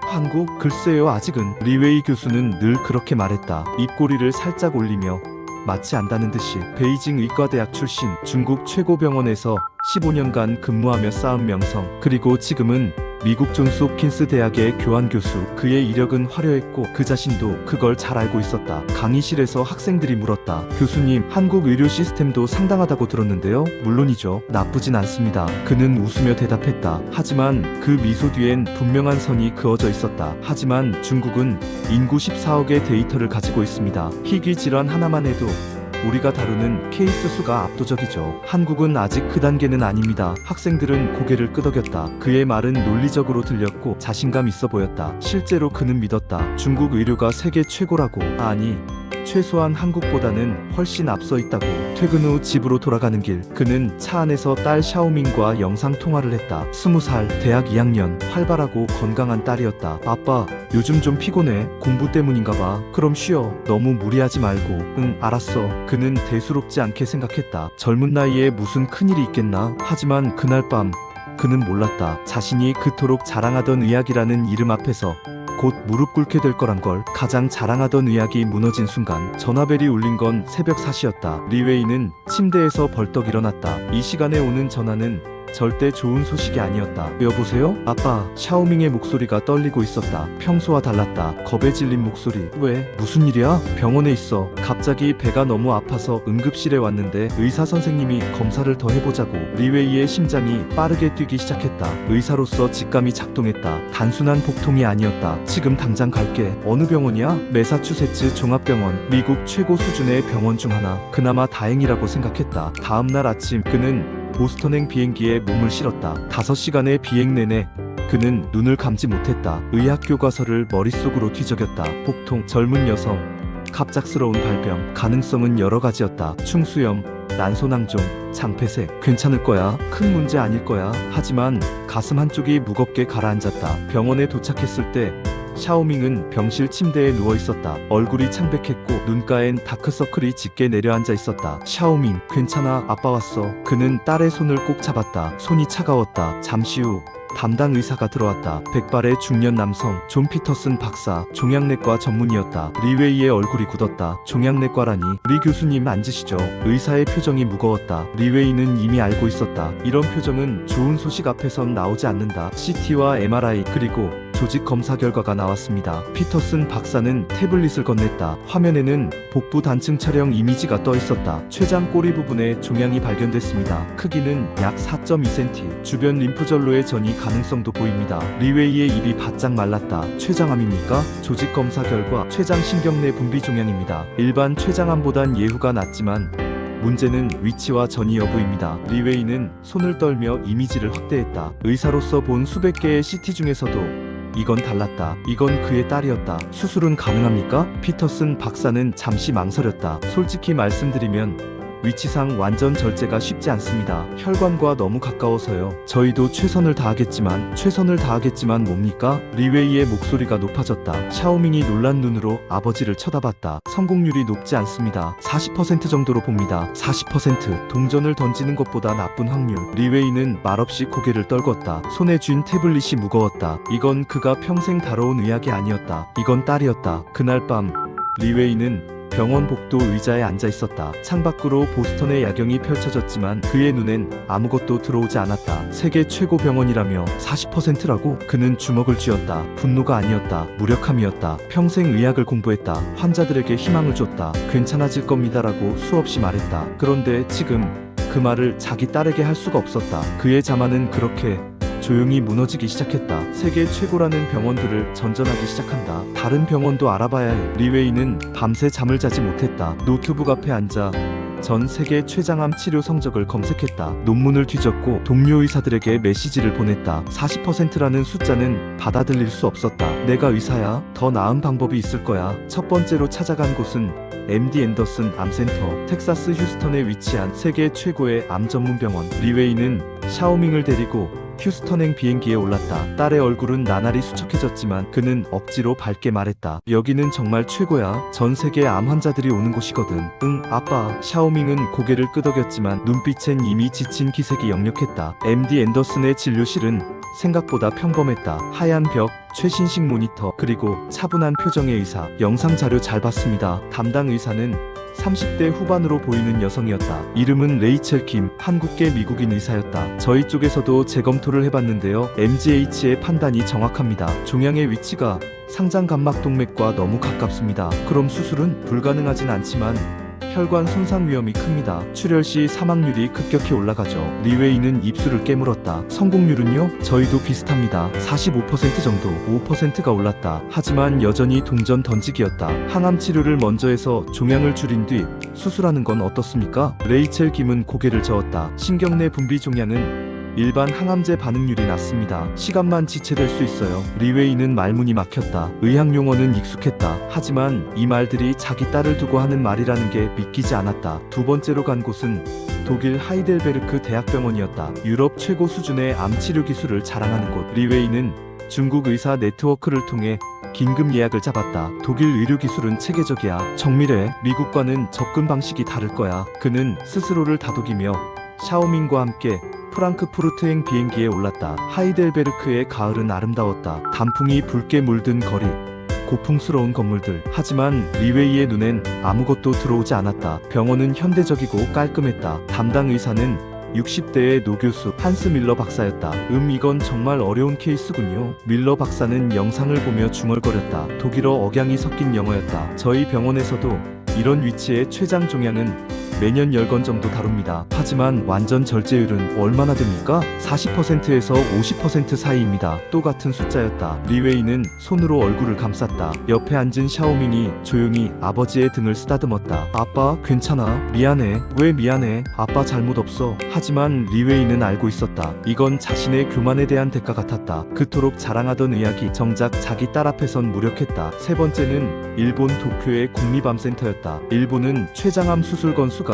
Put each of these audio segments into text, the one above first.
한국? 글쎄요, 아직은. 리웨이 교수는 늘 그렇게 말했다. 입꼬리를 살짝 올리며 마치 안다는 듯이. 베이징 의과대학 출신, 중국 최고 병원에서 15년간 근무하며 쌓은 명성, 그리고 지금은 미국 존스 홉킨스 대학의 교환 교수. 그의 이력은 화려했고 그 자신도 그걸 잘 알고 있었다. 강의실에서 학생들이 물었다. 교수님, 한국 의료 시스템도 상당하다고 들었는데요. 물론이죠. 나쁘진 않습니다. 그는 웃으며 대답했다. 하지만 그 미소 뒤엔 분명한 선이 그어져 있었다. 하지만 중국은 인구 14억의 데이터를 가지고 있습니다. 희귀 질환 하나만 해도 우리가 다루는 케이스 수가 압도적이죠. 한국은 아직 그 단계는 아닙니다. 학생들은 고개를 끄덕였다. 그의 말은 논리적으로 들렸고 자신감 있어 보였다. 실제로 그는 믿었다. 중국 의료가 세계 최고라고. 아니, 최소한 한국보다는 훨씬 앞서 있다고. 퇴근 후 집으로 돌아가는 길, 그는 차 안에서 딸 샤오밍과 영상통화를 했다. 20살, 대학 2학년, 활발하고 건강한 딸이었다. 아빠, 요즘 좀 피곤해. 공부 때문인가 봐. 그럼 쉬어. 너무 무리하지 말고. 응, 알았어. 그는 대수롭지 않게 생각했다. 젊은 나이에 무슨 큰일이 있겠나. 하지만 그날 밤 그는 몰랐다. 자신이 그토록 자랑하던 의학이라는 이름 앞에서 곧 무릎 꿇게 될 거란 걸. 가장 자랑하던 의학이 무너진 순간 전화벨이 울린 건 새벽 4시였다. 리웨이는 침대에서 벌떡 일어났다. 이 시간에 오는 전화는 절대 좋은 소식이 아니었다. 여보세요? 아빠. 샤오밍의 목소리가 떨리고 있었다. 평소와 달랐다. 겁에 질린 목소리. 왜? 무슨 일이야? 병원에 있어. 갑자기 배가 너무 아파서 응급실에 왔는데 의사 선생님이 검사를 더 해보자고. 리웨이의 심장이 빠르게 뛰기 시작했다. 의사로서 직감이 작동했다. 단순한 복통이 아니었다. 지금 당장 갈게. 어느 병원이야? 매사추세츠 종합병원. 미국 최고 수준의 병원 중 하나. 그나마 다행이라고 생각했다. 다음날 아침 그는 보스턴행 비행기에 몸을 실었다. 5시간의 비행 내내 그는 눈을 감지 못했다. 의학 교과서를 머릿속으로 뒤적였다. 복통, 젊은 여성, 갑작스러운 발병, 가능성은 여러 가지였다. 충수염, 난소낭종, 장폐색. 괜찮을 거야. 큰 문제 아닐 거야. 하지만 가슴 한쪽이 무겁게 가라앉았다. 병원에 도착했을 때 샤오밍은 병실 침대에 누워 있었다. 얼굴이 창백했고 눈가엔 다크서클이 짙게 내려앉아 있었다. 샤오밍, 괜찮아. 아빠 왔어. 그는 딸의 손을 꼭 잡았다. 손이 차가웠다. 잠시 후 담당 의사가 들어왔다. 백발의 중년 남성, 존 피터슨 박사, 종양내과 전문의였다. 리웨이의 얼굴이 굳었다. 종양내과라니. 리 교수님 앉으시죠. 의사의 표정이 무거웠다. 리웨이는 이미 알고 있었다. 이런 표정은 좋은 소식 앞에선 나오지 않는다. CT와 MRI 그리고 조직 검사 결과가 나왔습니다. 피터슨 박사는 태블릿을 건넸다. 화면에는 복부 단층 촬영 이미지가 떠 있었다. 췌장 꼬리 부분에 종양이 발견됐습니다. 크기는 약 4.2cm. 주변 림프절로의 전이 가능성도 보입니다. 리웨이의 입이 바짝 말랐다. 췌장암입니까? 조직 검사 결과 췌장 신경내 분비 종양입니다. 일반 췌장암보단 예후가 낫지만 문제는 위치와 전이 여부입니다. 리웨이는 손을 떨며 이미지를 확대했다. 의사로서 본 수백 개의 CT 중에서도 이건 달랐다. 이건 그의 딸이었다. 수술은 가능합니까? 피터슨 박사는 잠시 망설였다. 솔직히 말씀드리면 위치상 완전 절제가 쉽지 않습니다. 혈관과 너무 가까워서요. 저희도 최선을 다하겠지만 뭡니까? 리웨이의 목소리가 높아졌다. 샤오밍이 놀란 눈으로 아버지를 쳐다봤다. 성공률이 높지 않습니다. 40% 정도로 봅니다. 40%. 동전을 던지는 것보다 나쁜 확률. 리웨이는 말없이 고개를 떨궜다. 손에 쥔 태블릿이 무거웠다. 이건 그가 평생 다뤄온 의학이 아니었다. 이건 딸이었다. 그날 밤 리웨이는 병원 복도 의자에 앉아 있었다. 창밖으로 보스턴의 야경이 펼쳐졌지만 그의 눈엔 아무것도 들어오지 않았다. 세계 최고 병원이라며 40%라고? 그는 주먹을 쥐었다. 분노가 아니었다. 무력함이었다. 평생 의학을 공부했다. 환자들에게 희망을 줬다. 괜찮아질 겁니다라고 수없이 말했다. 그런데 지금 그 말을 자기 딸에게 할 수가 없었다. 그의 자만은 그렇게 조용히 무너지기 시작했다. 세계 최고라는 병원들을 전전하기 시작한다. 다른 병원도 알아봐야 해. 리웨이는 밤새 잠을 자지 못했다. 노트북 앞에 앉아 전 세계 췌장암 치료 성적을 검색했다. 논문을 뒤졌고 동료 의사들에게 메시지를 보냈다. 40%라는 숫자는 받아들일 수 없었다. 내가 의사야. 더 나은 방법이 있을 거야. 첫 번째로 찾아간 곳은 MD 앤더슨 암센터, 텍사스 휴스턴에 위치한 세계 최고의 암 전문 병원. 리웨이는 샤오밍을 데리고 휴스턴행 비행기에 올랐다. 딸의 얼굴은 나날이 수척해졌지만 그는 억지로 밝게 말했다. 여기는 정말 최고야. 전 세계 암 환자들이 오는 곳이거든. 응, 아빠. 샤오밍은 고개를 끄덕였지만 눈빛엔 이미 지친 기색이 역력했다. MD 앤더슨의 진료실은 생각보다 평범했다. 하얀 벽, 최신식 모니터, 그리고 차분한 표정의 의사. 영상 자료 잘 봤습니다. 담당 의사는 30대 후반으로 보이는 여성이었다. 이름은 레이첼 김, 한국계 미국인 의사였다. 저희 쪽에서도 재검토를 해봤는데요. MGH의 판단이 정확합니다. 종양의 위치가 상장감막동맥과 너무 가깝습니다. 그럼 수술은 불가능하진 않지만 혈관 손상 위험이 큽니다. 출혈 시 사망률이 급격히 올라가죠. 리웨이는 입술을 깨물었다. 성공률은요? 저희도 비슷합니다. 45% 정도, 5%가 올랐다. 하지만 여전히 동전 던지기였다. 항암 치료를 먼저 해서 종양을 줄인 뒤 수술하는 건 어떻습니까? 레이첼 김은 고개를 저었다. 신경내 분비 종양은 일반 항암제 반응률이 낮습니다. 시간만 지체될 수 있어요. 리웨이는 말문이 막혔다. 의학 용어는 익숙했다. 하지만 이 말들이 자기 딸을 두고 하는 말이라는 게 믿기지 않았다. 두 번째로 간 곳은 독일 하이델베르크 대학병원이었다. 유럽 최고 수준의 암 치료 기술을 자랑하는 곳. 리웨이는 중국 의사 네트워크를 통해 긴급 예약을 잡았다. 독일 의료 기술은 체계적이야. 정밀해. 미국과는 접근 방식이 다를 거야. 그는 스스로를 다독이며 샤오밍과 함께 프랑크푸르트행 비행기에 올랐다. 하이델베르크의 가을은 아름다웠다. 단풍이 붉게 물든 거리, 고풍스러운 건물들. 하지만 리웨이의 눈엔 아무것도 들어오지 않았다. 병원은 현대적이고 깔끔했다. 담당 의사는 60대의 노교수 한스 밀러 박사였다. 이건 정말 어려운 케이스군요. 밀러 박사는 영상을 보며 중얼거렸다. 독일어 억양이 섞인 영어였다. 저희 병원에서도 이런 위치의 췌장 종양은 매년 10건 정도 다룹니다. 하지만 완전 절제율은 얼마나 됩니까? 40%에서 50% 사이입니다. 또 같은 숫자였다. 리웨이는 손으로 얼굴을 감쌌다. 옆에 앉은 샤오밍이 조용히 아버지의 등을 쓰다듬었다. 아빠, 괜찮아. 미안해. 왜 미안해? 아빠 잘못 없어. 하지만 리웨이는 알고 있었다. 이건 자신의 교만에 대한 대가 같았다. 그토록 자랑하던 의학이 정작 자기 딸 앞에선 무력했다. 세 번째는 일본 도쿄의 국립암센터였다. 일본은 췌장암 수술 건수가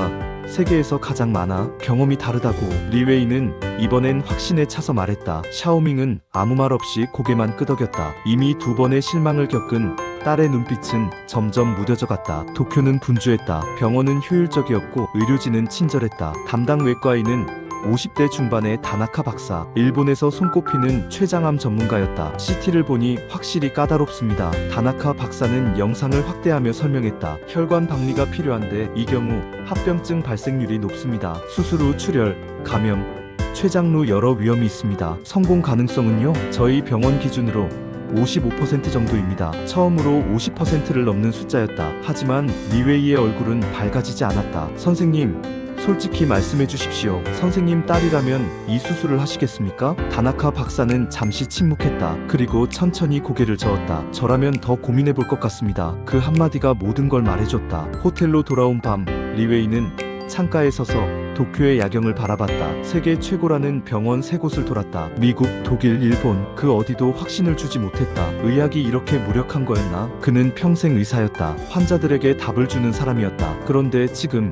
세계에서 가장 많아. 경험이 다르다고. 리웨이는 이번엔 확신에 차서 말했다. 샤오밍은 아무 말 없이 고개만 끄덕였다. 이미 두 번의 실망을 겪은 딸의 눈빛은 점점 무뎌져 갔다. 도쿄는 분주했다. 병원은 효율적이었고 의료진은 친절했다. 담당 외과의는 50대 중반의 다나카 박사. 일본에서 손꼽히는 췌장암 전문가였다. CT를 보니 확실히 까다롭습니다. 다나카 박사는 영상을 확대하며 설명했다. 혈관 박리가 필요한데 이 경우 합병증 발생률이 높습니다. 수술 후 출혈, 감염, 췌장로 여러 위험이 있습니다. 성공 가능성은요? 저희 병원 기준으로 55% 정도입니다. 처음으로 50%를 넘는 숫자였다. 하지만 리웨이의 얼굴은 밝아지지 않았다. 선생님, 솔직히 말씀해 주십시오. 선생님 딸이라면 이 수술을 하시겠습니까? 다나카 박사는 잠시 침묵했다. 그리고 천천히 고개를 저었다. 저라면 더 고민해 볼 것 같습니다. 그 한마디가 모든 걸 말해줬다. 호텔로 돌아온 밤, 리웨이는 창가에 서서 도쿄의 야경을 바라봤다. 세계 최고라는 병원 3곳을 돌았다. 미국, 독일, 일본, 그 어디도 확신을 주지 못했다. 의학이 이렇게 무력한 거였나? 그는 평생 의사였다. 환자들에게 답을 주는 사람이었다. 그런데 지금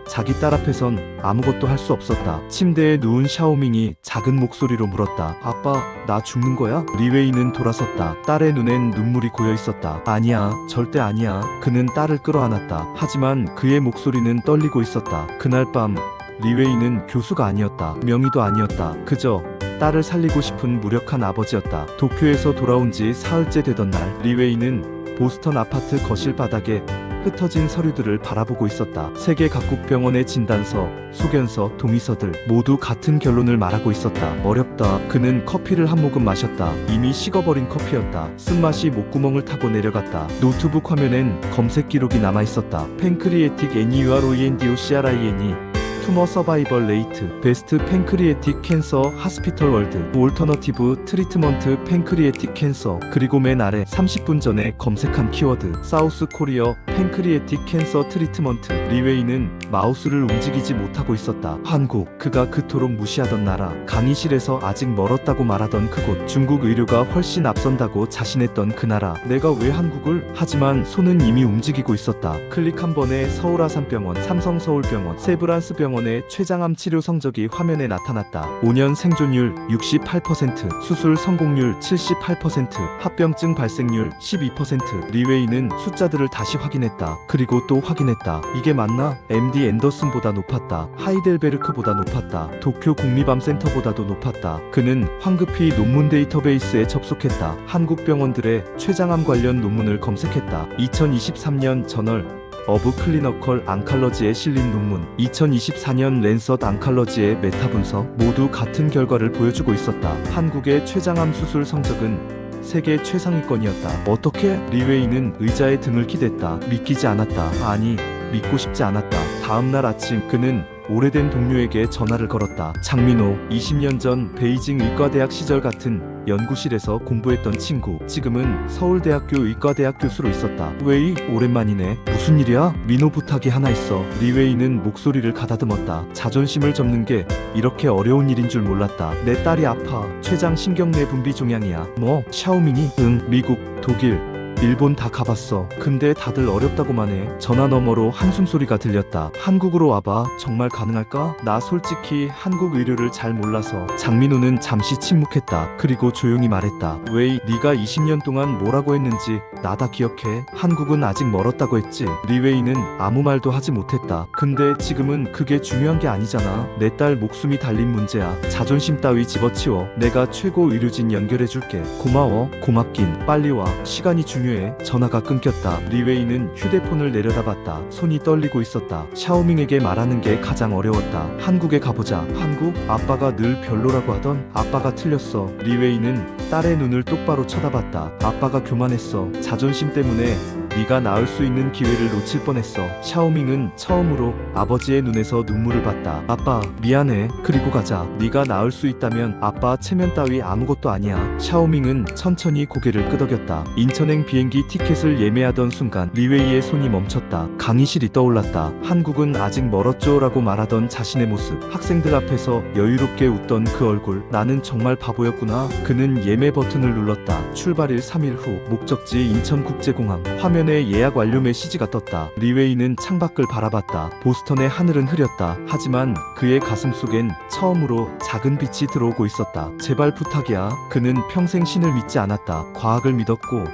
자기 딸 앞에선 아무것도 할 수 없었다. 침대에 누운 샤오밍이 작은 목소리로 물었다. 아빠, 나 죽는 거야? 리웨이는 돌아섰다. 딸의 눈엔 눈물이 고여 있었다. 아니야, 절대 아니야. 그는 딸을 끌어안았다. 하지만 그의 목소리는 떨리고 있었다. 그날 밤 리웨이는 교수가 아니었다. 명의도 아니었다. 그저 딸을 살리고 싶은 무력한 아버지였다. 도쿄에서 돌아온 지 사흘째 되던 날, 리웨이는 보스턴 아파트 거실 바닥에 흩어진 서류들을 바라보고 있었다. 세계 각국 병원의 진단서, 소견서, 동의서들 모두 같은 결론을 말하고 있었다. 어렵다. 그는 커피를 한 모금 마셨다. 이미 식어버린 커피였다. 쓴맛이 목구멍을 타고 내려갔다. 노트북 화면엔 검색 기록이 남아있었다. 팬크리에틱 NEUROENDOCRINE 투머 서바이벌 레이트, 베스트 팬크리에틱 캔서 하스피털 월드, 올터너티브 트리트먼트 팬크리에틱 캔서. 그리고 맨 아래 30분 전에 검색한 키워드, 사우스 코리어 팬크리에틱 캔서 트리트먼트. 리웨이는 마우스를 움직이지 못하고 있었다. 한국, 그가 그토록 무시하던 나라. 강의실에서 아직 멀었다고 말하던 그곳. 중국 의료가 훨씬 앞선다고 자신했던 그 나라. 내가 왜 한국을? 하지만 손은 이미 움직이고 있었다. 클릭 한 번에 서울 아산병원, 삼성서울병원, 세브란스병원 한국병원의 췌장암 치료 성적이 화면에 나타났다. 5년 생존율 68%, 수술 성공률 78%, 합병증 발생률 12%. 리웨이는 숫자들을 다시 확인했다. 그리고 또 확인했다. 이게 맞나? MD 앤더슨보다 높았다. 하이델베르크보다 높았다. 도쿄 국립암센터보다도 높았다. 그는 황급히 논문 데이터베이스에 접속했다. 한국 병원들의 췌장암 관련 논문을 검색했다. 2023년 저널 어브 클리너컬 앙칼러지에 실린 논문, 2024년 랜서트 앙칼러지의 메타 분석 모두 같은 결과를 보여주고 있었다. 한국의 췌장암 수술 성적은 세계 최상위권이었다. 어떻게? 리웨이는 의자에 등을 기댔다. 믿기지 않았다. 아니, 믿고 싶지 않았다. 다음날 아침 그는 오래된 동료에게 전화를 걸었다. 장민호, 20년 전 베이징 의과대학 시절 같은 연구실에서 공부했던 친구, 지금은 서울대학교 의과대학 교수로 있었다. 웨이, 오랜만이네. 무슨 일이야? 민호 부탁이 하나 있어. 리웨이는 목소리를 가다듬었다. 자존심을 접는 게 이렇게 어려운 일인 줄 몰랐다. 내 딸이 아파. 췌장 신경내 분비 종양이야. 뭐? 샤오밍이? 응. 미국, 독일, 일본 다 가봤어. 근데 다들 어렵다고만 해. 전화 너머로 한숨소리가 들렸다. 한국으로 와봐. 정말 가능할까? 나 솔직히 한국 의료를 잘 몰라서. 장민호는 잠시 침묵했다. 그리고 조용히 말했다. 웨이, 네가 20년 동안 뭐라고 했는지 나 다 기억해. 한국은 아직 멀었다고 했지. 리웨이는 아무 말도 하지 못했다. 근데 지금은 그게 중요한 게 아니잖아. 내 딸 목숨이 달린 문제야. 자존심 따위 집어치워. 내가 최고 의료진 연결해줄게. 고마워. 고맙긴. 빨리 와. 시간이 중요해. 전화가 끊겼다. 리웨이는 휴대폰을 내려다봤다. 손이 떨리고 있었다. 샤오밍에게 말하는 게 가장 어려웠다. 한국에 가보자. 한국? 아빠가 늘 별로라고 하던. 아빠가 틀렸어. 리웨이는 딸의 눈을 똑바로 쳐다봤다. 아빠가 교만했어. 자존심 때문에 네가 나을 수 있는 기회를 놓칠 뻔했어. 샤오밍은 처음으로 아버지의 눈에서 눈물을 봤다. 아빠, 미안해. 그리고 가자. 네가 나을 수 있다면 아빠 체면 따위 아무것도 아니야. 샤오밍은 천천히 고개를 끄덕였다. 인천행 비행기 티켓을 예매하던 순간 리웨이의 손이 멈췄다. 강의실이 떠올랐다. 한국은 아직 멀었죠 라고 말하던 자신의 모습, 학생들 앞에서 여유롭게 웃던 그 얼굴. 나는 정말 바보였구나. 그는 예매 버튼을 눌렀다. 출발일 3일 후 목적지 인천국제공항. 화면에 예약 완료 메시지가 떴다. 리웨이는 창밖을 바라봤다. 보스턴의 하늘은 흐렸다. 하지만 그의 가슴 속엔 처음으로 작은 빛이 들어오고 있었다. 제발 부탁이야. 그는 평생 신을 믿지 않았다. 과학을 믿었고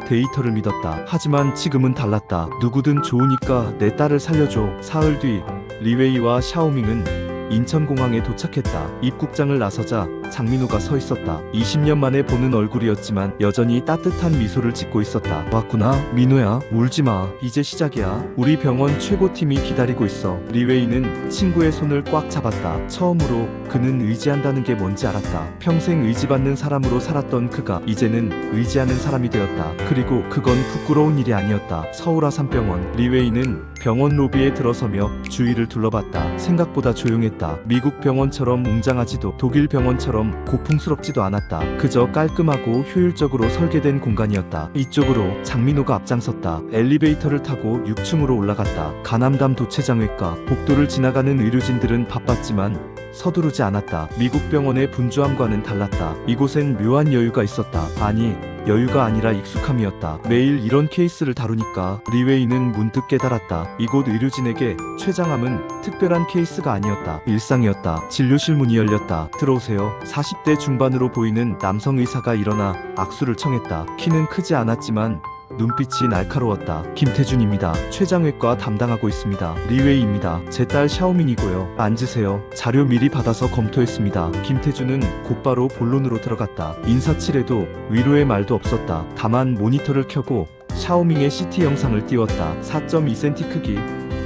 데이터를 믿었다. 하지만 지금은 달랐다. 누구든 좋으니까 내 딸을 살려줘. 사흘 뒤 리웨이와 샤오밍은 인천공항에 도착했다. 입국장을 나서자 장민호가 서 있었다. 20년 만에 보는 얼굴이었지만 여전히 따뜻한 미소를 짓고 있었다. 왔구나. 민호야, 울지마. 이제 시작이야. 우리 병원 최고팀이 기다리고 있어. 리웨이는 친구의 손을 꽉 잡았다. 처음으로 그는 의지한다는 게 뭔지 알았다. 평생 의지받는 사람으로 살았던 그가 이제는 의지하는 사람이 되었다. 그리고 그건 부끄러운 일이 아니었다. 서울 아산병원. 리웨이는 병원 로비에 들어서며 주위를 둘러봤다. 생각보다 조용했다. 미국 병원처럼 웅장하지도 독일 병원처럼 고풍스럽지도 않았다. 그저 깔끔하고 효율적으로 설계된 공간이었다. 이쪽으로 장민호가 앞장섰다. 엘리베이터를 타고 6층으로 올라갔다. 가남담 도체장외과. 복도를 지나가는 의료진들은 바빴지만 서두르지 않았다. 미국 병원의 분주함과는 달랐다. 이곳엔 묘한 여유가 있었다. 아니, 여유가 아니라 익숙함이었다. 매일 이런 케이스를 다루니까 리웨이는 문득 깨달았다. 이곳 의료진에게 췌장암은 특별한 케이스가 아니었다. 일상이었다. 진료실 문이 열렸다. 들어오세요. 40대 중반으로 보이는 남성 의사가 일어나 악수를 청했다. 키는 크지 않았지만 눈빛이 날카로웠다. 김태준입니다. 췌장외과 담당하고 있습니다. 리웨이입니다. 제 딸 샤오밍이고요. 앉으세요. 자료 미리 받아서 검토했습니다. 김태준은 곧바로 본론으로 들어갔다. 인사치레도 위로의 말도 없었다. 다만 모니터를 켜고 샤오밍의 CT 영상을 띄웠다. 4.2cm 크기,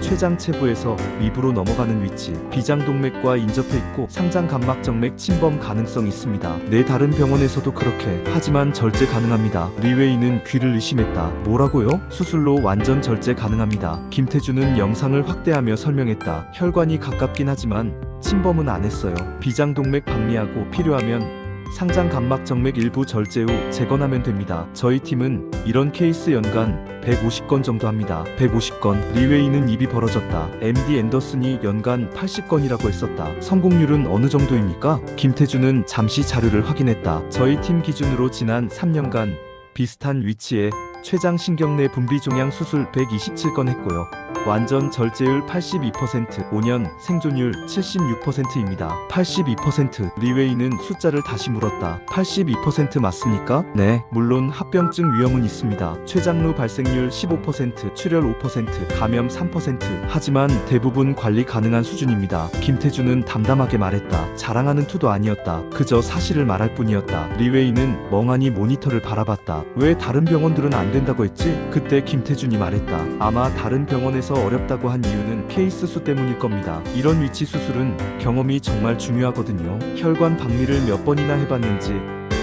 췌장 체부에서 미부로 넘어가는 위치, 비장동맥과 인접해 있고 상장감막정맥 침범 가능성이 있습니다. 내 다른 병원에서도 그렇게. 하지만 절제 가능합니다. 리웨이는 귀를 의심했다. 뭐라고요? 수술로 완전 절제 가능합니다. 김태준은 영상을 확대하며 설명했다. 혈관이 가깝긴 하지만 침범은 안 했어요. 비장동맥 박리하고 필요하면 상장감막정맥 일부 절제 후 재건하면 됩니다. 저희 팀은 이런 케이스 연간 150건 정도 합니다. 150건. 리웨이는 입이 벌어졌다. MD 앤더슨이 연간 80건이라고 했었다. 성공률은 어느 정도입니까? 김태준은 잠시 자료를 확인했다. 저희 팀 기준으로 지난 3년간 비슷한 위치에 췌장 신경내 분비 종양 수술 127건 했고요. 완전 절제율 82%, 5년 생존율 76%입니다. 82%. 리웨이는 숫자를 다시 물었다. 82% 맞습니까? 네, 물론 합병증 위험은 있습니다. 췌장루 발생률 15%, 출혈 5%, 감염 3%. 하지만 대부분 관리 가능한 수준입니다. 김태준은 담담하게 말했다. 자랑하는 투도 아니었다. 그저 사실을 말할 뿐이었다. 리웨이는 멍하니 모니터를 바라봤다. 왜 다른 병원들은 안 된다고 했지? 그때 김태준이 말했다. 아마 다른 병원에서 어렵다고 한 이유는 케이스 수 때문일 겁니다. 이런 위치 수술은 경험이 정말 중요하거든요. 혈관 박리를 몇 번이나 해봤는지,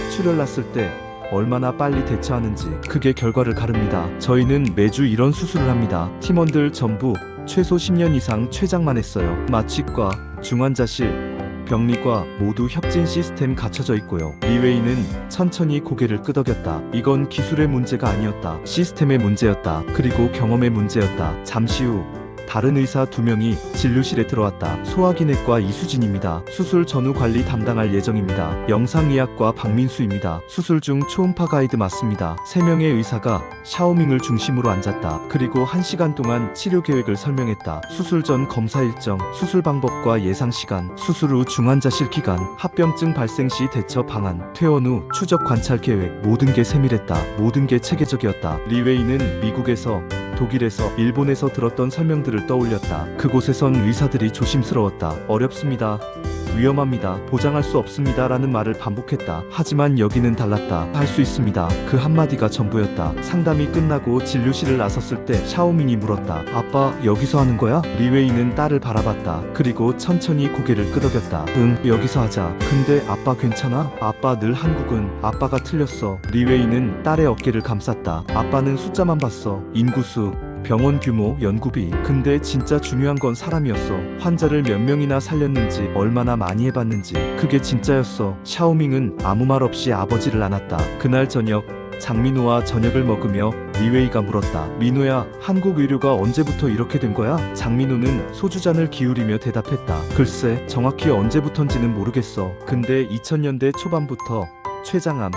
출혈 났을 때 얼마나 빨리 대처하는지, 그게 결과를 가릅니다. 저희는 매주 이런 수술을 합니다. 팀원들 전부 최소 10년 이상 췌장만 했어요. 마취과, 중환자실, 병리과 모두 협진 시스템 갖춰져 있고요. 리웨이는 천천히 고개를 끄덕였다. 이건 기술의 문제가 아니었다. 시스템의 문제였다. 그리고 경험의 문제였다. 잠시 후 다른 의사 2명이 진료실에 들어왔다. 소화기내과 이수진입니다. 수술 전후 관리 담당할 예정입니다. 영상의학과 박민수입니다. 수술 중 초음파 가이드 맞습니다. 3명의 의사가 샤오밍을 중심으로 앉았다. 그리고 1시간 동안 치료 계획을 설명했다. 수술 전 검사 일정, 수술 방법과 예상 시간, 수술 후 중환자실 기간, 합병증 발생 시 대처 방안, 퇴원 후 추적 관찰 계획, 모든 게 세밀했다. 모든 게 체계적이었다. 리웨이는 미국에서, 독일에서, 일본에서 들었던 설명들을 떠올렸다. 그곳에선 의사들이 조심스러웠다. 어렵습니다. 위험합니다. 보장할 수 없습니다. 라는 말을 반복했다. 하지만 여기는 달랐다. 할 수 있습니다. 그 한마디가 전부였다. 상담이 끝나고 진료실을 나섰을 때 샤오밍이 물었다. 아빠, 여기서 하는 거야? 리웨이는 딸을 바라봤다. 그리고 천천히 고개를 끄덕였다. 응, 여기서 하자. 근데 아빠 괜찮아? 아빠 늘 한국은 아빠가 틀렸어. 리웨이는 딸의 어깨를 감쌌다. 아빠는 숫자만 봤어. 인구수, 병원 규모, 연구비. 근데 진짜 중요한 건 사람이었어. 환자를 몇 명이나 살렸는지, 얼마나 많이 해봤는지. 그게 진짜였어. 샤오밍은 아무 말 없이 아버지를 안았다. 그날 저녁, 장민호와 저녁을 먹으며 리웨이가 물었다. 민호야, 한국 의료가 언제부터 이렇게 된 거야? 장민호는 소주잔을 기울이며 대답했다. 글쎄, 정확히 언제부턴지는 모르겠어. 근데 2000년대 초반부터 췌장암,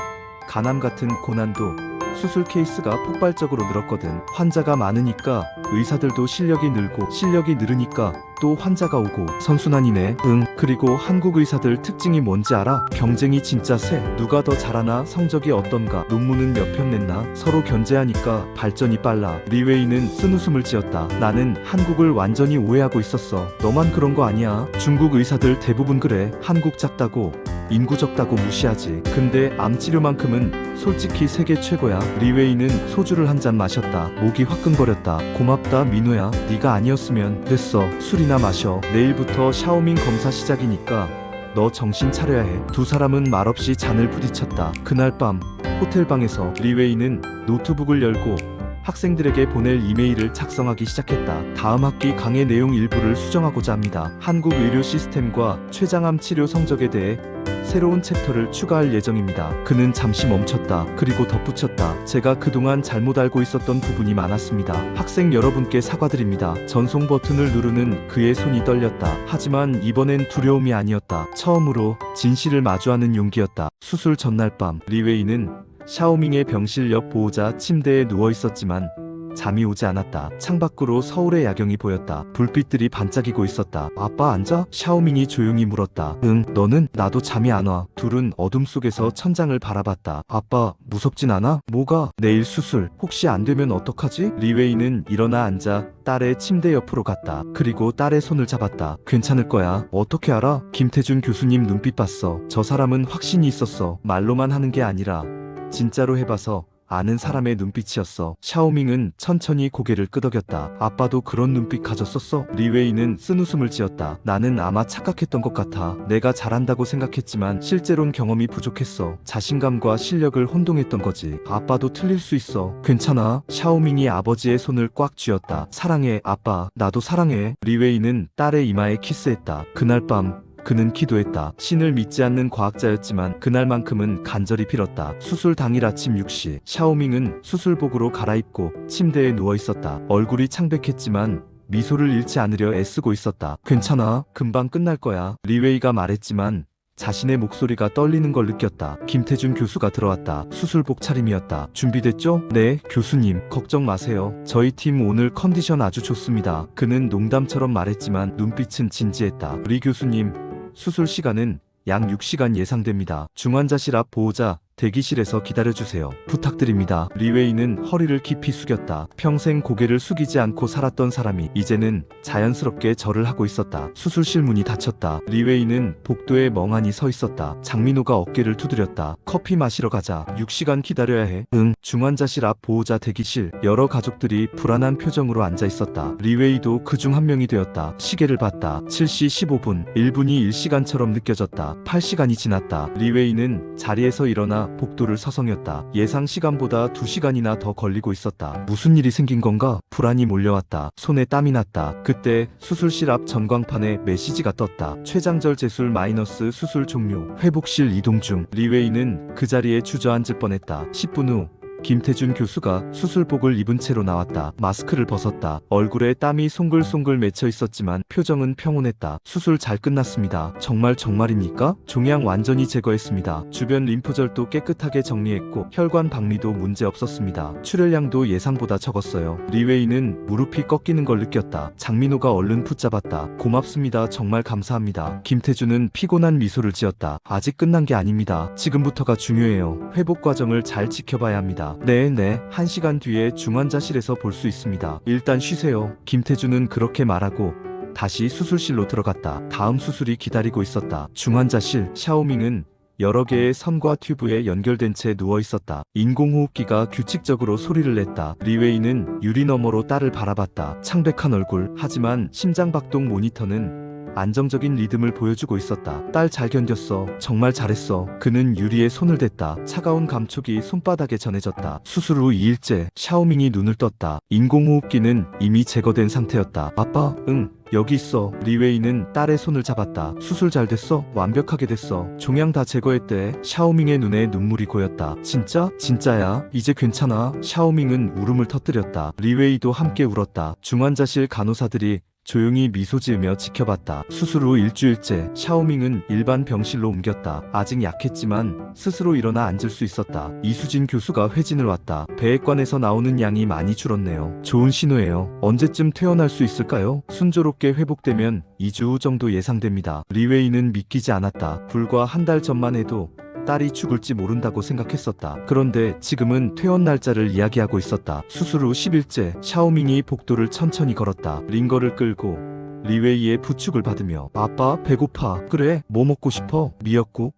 간암 같은 고난도 수술 케이스가 폭발적으로 늘었거든. 환자가 많으니까 의사들도 실력이 늘고, 실력이 늘으니까 또 환자가 오고. 선순환이네. 응. 그리고 한국 의사들 특징이 뭔지 알아? 경쟁이 진짜 세. 누가 더 잘하나, 성적이 어떤가, 논문은 몇 편 냈나, 서로 견제하니까 발전이 빨라. 리웨이는 쓴웃음을 지었다. 나는 한국을 완전히 오해하고 있었어. 너만 그런 거 아니야. 중국 의사들 대부분 그래. 한국 작다고, 인구 적다고 무시하지. 근데 암 치료만큼은 솔직히 세계 최고야. 리웨이는 소주를 한 잔 마셨다. 목이 화끈거렸다. 고맙다 민호야. 네가 아니었으면. 됐어. 술이나 마셔. 내일부터 샤오밍 검사 시작이니까 너 정신 차려야 해. 두 사람은 말없이 잔을 부딪혔다. 그날 밤 호텔방에서 리웨이는 노트북을 열고 학생들에게 보낼 이메일을 작성하기 시작했다. 다음 학기 강의 내용 일부를 수정하고자 합니다. 한국 의료 시스템과 췌장암 치료 성적에 대해 새로운 챕터를 추가할 예정입니다. 그는 잠시 멈췄다. 그리고 덧붙였다. 제가 그동안 잘못 알고 있었던 부분이 많았습니다. 학생 여러분께 사과드립니다. 전송 버튼을 누르는 그의 손이 떨렸다. 하지만 이번엔 두려움이 아니었다. 처음으로 진실을 마주하는 용기였다. 수술 전날 밤, 리웨이는 샤오밍의 병실 옆 보호자 침대에 누워 있었지만 잠이 오지 않았다. 창밖으로 서울의 야경이 보였다. 불빛들이 반짝이고 있었다. 아빠 앉아? 샤오밍이 조용히 물었다. 응. 너는? 나도 잠이 안 와. 둘은 어둠 속에서 천장을 바라봤다. 아빠, 무섭진 않아? 뭐가? 내일 수술. 혹시 안 되면 어떡하지? 리웨이는 일어나 앉아 딸의 침대 옆으로 갔다. 그리고 딸의 손을 잡았다. 괜찮을 거야. 어떻게 알아? 김태준 교수님 눈빛 봤어. 저 사람은 확신이 있었어. 말로만 하는 게 아니라 진짜로 해봐서 아는 사람의 눈빛이었어. 샤오밍은 천천히 고개를 끄덕였다. 아빠도 그런 눈빛 가졌었어? 리웨이는 쓴웃음을 지었다. 나는 아마 착각했던 것 같아. 내가 잘한다고 생각했지만 실제론 경험이 부족했어. 자신감과 실력을 혼동했던 거지. 아빠도 틀릴 수 있어. 괜찮아. 샤오밍이 아버지의 손을 꽉 쥐었다. 사랑해, 아빠. 나도 사랑해. 리웨이는 딸의 이마에 키스했다. 그날 밤 그는 기도했다. 신을 믿지 않는 과학자였지만 그날만큼은 간절히 빌었다. 수술 당일 아침 6시, 샤오밍은 수술복으로 갈아입고 침대에 누워 있었다. 얼굴이 창백했지만 미소를 잃지 않으려 애쓰고 있었다. 괜찮아. 금방 끝날 거야. 리웨이가 말했지만 자신의 목소리가 떨리는 걸 느꼈다. 김태준 교수가 들어왔다. 수술복 차림이었다. 준비됐죠? 네, 교수님. 걱정 마세요. 저희 팀 오늘 컨디션 아주 좋습니다. 그는 농담처럼 말했지만 눈빛은 진지했다. 리 교수님, 수술 시간은 약 6시간 예상됩니다. 중환자실 앞 보호자 대기실에서 기다려주세요. 부탁드립니다. 리웨이는 허리를 깊이 숙였다. 평생 고개를 숙이지 않고 살았던 사람이 이제는 자연스럽게 절을 하고 있었다. 수술실 문이 닫혔다. 리웨이는 복도에 멍하니 서 있었다. 장민호가 어깨를 두드렸다. 커피 마시러 가자. 6시간 기다려야 해. 응. 중환자실 앞 보호자 대기실. 여러 가족들이 불안한 표정으로 앉아 있었다. 리웨이도 그중 한 명이 되었다. 시계를 봤다. 7시 15분. 1분이 1시간처럼 느껴졌다. 8시간이 지났다. 리웨이는 자리에서 일어나 복도를 서성였다. 예상 시간보다 2시간이나 더 걸리고 있었다. 무슨 일이 생긴 건가? 불안이 몰려왔다. 손에 땀이 났다. 그때 수술실 앞 전광판에 메시지가 떴다. 최장절 제술 마이너스 수술 종료. 회복실 이동 중. 리웨이는 그 자리에 주저앉을 뻔했다. 10분 후 김태준 교수가 수술복을 입은 채로 나왔다. 마스크를 벗었다. 얼굴에 땀이 송글송글 맺혀 있었지만 표정은 평온했다. 수술 잘 끝났습니다. 정말입니까? 종양 완전히 제거했습니다. 주변 림프절도 깨끗하게 정리했고 혈관 박리도 문제 없었습니다. 출혈량도 예상보다 적었어요. 리웨이는 무릎이 꺾이는 걸 느꼈다. 장민호가 얼른 붙잡았다. 고맙습니다. 정말 감사합니다. 김태준은 피곤한 미소를 지었다. 아직 끝난 게 아닙니다. 지금부터가 중요해요. 회복 과정을 잘 지켜봐야 합니다. 네. 1시간 뒤에 중환자실에서 볼 수 있습니다. 일단 쉬세요. 김태준은 그렇게 말하고 다시 수술실로 들어갔다. 다음 수술이 기다리고 있었다. 중환자실. 샤오밍은 여러 개의 선과 튜브에 연결된 채 누워 있었다. 인공호흡기가 규칙적으로 소리를 냈다. 리웨이는 유리 너머로 딸을 바라봤다. 창백한 얼굴. 하지만 심장박동 모니터는 안정적인 리듬을 보여주고 있었다. 딸 잘 견뎠어. 정말 잘했어. 그는 유리에 손을 댔다. 차가운 감촉이 손바닥에 전해졌다. 수술 후 2일째. 샤오밍이 눈을 떴다. 인공호흡기는 이미 제거된 상태였다. 아빠, 응. 여기 있어. 리웨이는 딸의 손을 잡았다. 수술 잘 됐어? 완벽하게 됐어. 종양 다 제거했대. 샤오밍의 눈에 눈물이 고였다. 진짜? 진짜야. 이제 괜찮아. 샤오밍은 울음을 터뜨렸다. 리웨이도 함께 울었다. 중환자실 간호사들이 조용히 미소 지으며 지켜봤다. 수술 후 일주일째. 샤오밍은 일반 병실로 옮겼다. 아직 약했지만 스스로 일어나 앉을 수 있었다. 이수진 교수가 회진을 왔다. 배액관에서 나오는 양이 많이 줄었네요. 좋은 신호예요. 언제쯤 퇴원할 수 있을까요? 순조롭게 회복되면 2주 후 정도 예상됩니다. 리웨이는 믿기지 않았다. 불과 한 달 전만 해도 딸이 죽을지 모른다고 생각했었다. 그런데 지금은 퇴원 날짜를 이야기하고 있었다. 수술 후 10일째. 샤오밍이 복도를 천천히 걸었다. 링거를 끌고 리웨이의 부축을 받으며 아빠 배고파. 그래, 뭐 먹고 싶어? 미역국?